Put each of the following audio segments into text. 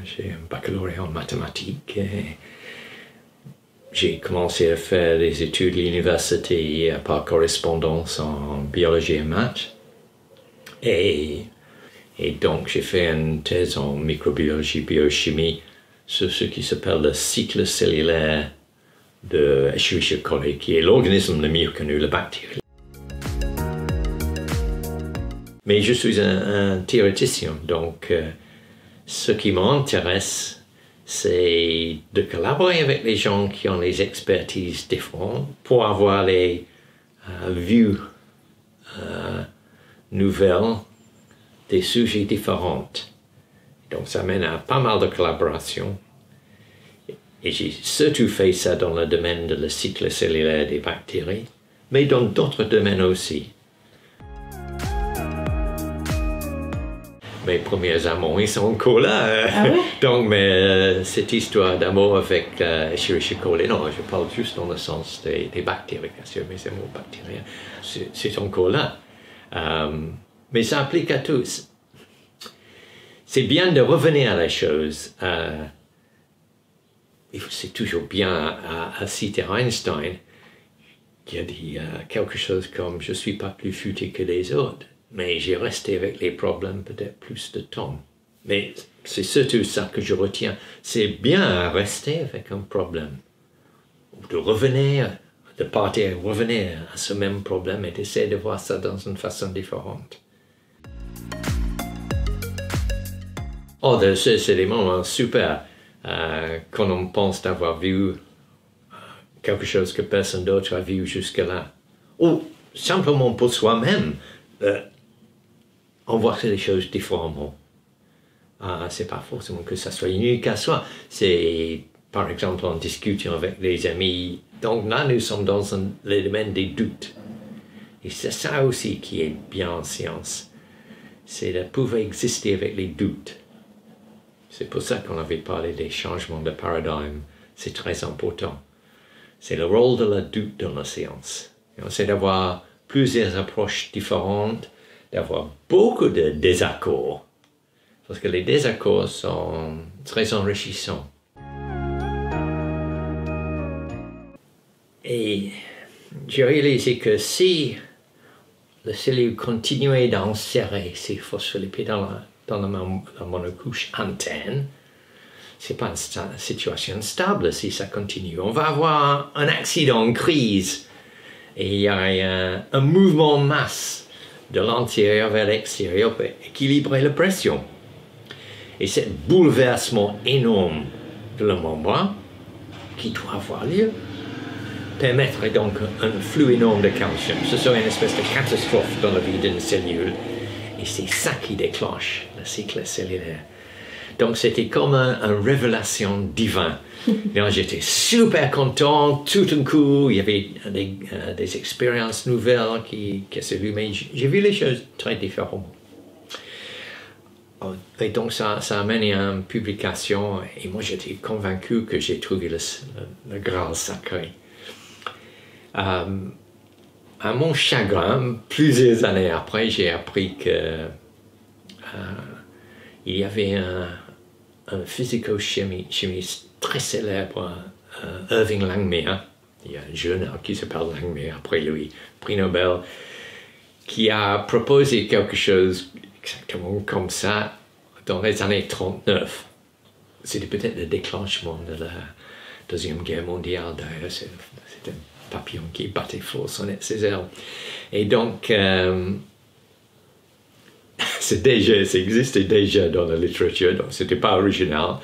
j'ai un baccalauréat en mathématiques et j'ai commencé à faire des études à l'université par correspondance en biologie et maths. Et donc j'ai fait une thèse en microbiologie, biochimie sur ce qui s'appelle le cycle cellulaire de Escherichia coli, qui est l'organisme le mieux connu, la bactérie. Mais je suis un théoréticien, donc ce qui m'intéresse, c'est de collaborer avec les gens qui ont des expertises différentes pour avoir les vues nouvelles des sujets différents. Donc ça mène à pas mal de collaboration. Et j'ai surtout fait ça dans le domaine de le cycle cellulaire des bactéries, mais dans d'autres domaines aussi. Mes premiers amants, ils sont encore là. Ah ouais? Donc, cette histoire d'amour avec Escherichia coli, non, je parle juste dans le sens des bactéries, bien sûr, mes amours bactériens, c'est encore là. Mais ça applique à tous. C'est bien de revenir à la chose. C'est toujours bien à citer Einstein, qui a dit quelque chose comme « Je ne suis pas plus futé que les autres ». Mais j'ai resté avec les problèmes peut-être plus de temps. Mais c'est surtout ça que je retiens. C'est bien à rester avec un problème. De revenir, de partir, revenir à ce même problème et d'essayer de voir ça dans une façon différente. Oh, c'est des moments super quand on pense d'avoir vu quelque chose que personne d'autre a vu jusque-là. Ou simplement pour soi-même. On voit les choses différemment. C'est pas forcément que ça soit unique à soi. C'est, par exemple, en discutant avec des amis. Donc là, nous sommes dans le domaine des doutes. Et c'est ça aussi qui est bien en science. C'est de pouvoir exister avec les doutes. C'est pour ça qu'on avait parlé des changements de paradigme. C'est très important. C'est le rôle de la doute dans la science. C'est d'avoir plusieurs approches différentes, d'avoir beaucoup de désaccords, parce que les désaccords sont très enrichissants. Et j'ai réalisé que si la cellule continuait d'insérer ces phospholipides dans la monocouche interne, c'est pas une situation stable si ça continue. On va avoir un accident, une crise, et il y a un mouvement de masse de l'intérieur vers l'extérieur pour équilibrer la pression. Et ce bouleversement énorme de la membrane qui doit avoir lieu permettrait donc un flux énorme de calcium. Ce serait une espèce de catastrophe dans la vie d'une cellule. Et c'est ça qui déclenche le cycle cellulaire. Donc c'était comme une révélation divine. J'étais super content, tout d'un coup, il y avait des expériences nouvelles qui s'allumaient. J'ai vu les choses très différemment. Et donc ça a mené à une publication, et moi j'étais convaincu que j'ai trouvé le Graal sacré. À mon chagrin, plusieurs années après, j'ai appris que il y avait un physico-chimiste très célèbre, Irving Langmuir. Il y a un jeune qui s'appelle Langmuir, après lui, prix Nobel, qui a proposé quelque chose exactement comme ça dans les années 39. C'était peut-être le déclenchement de la Deuxième Guerre mondiale, d'ailleurs. C'est un papillon qui battait fort ses ailes. Et donc, ça existait déjà dans la littérature, donc c'était pas original.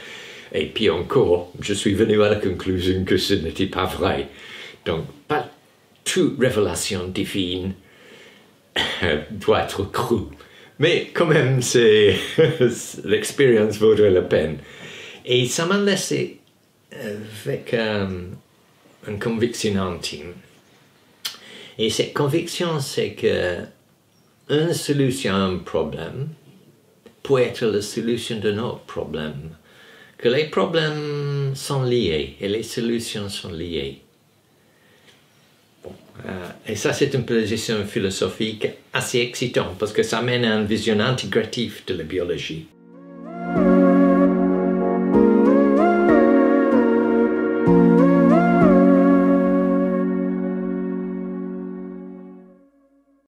Et puis encore, je suis venu à la conclusion que ce n'était pas vrai. Donc, pas toute révélation divine doit être crue. Mais quand même, l'expérience vaudrait la peine. Et ça m'a laissé avec une conviction intime. Et cette conviction, c'est que une solution à un problème peut être la solution d'un autre problème. Que les problèmes sont liés et les solutions sont liées. Bon, et ça, c'est une position philosophique assez excitante parce que ça mène à une vision intégrative de la biologie.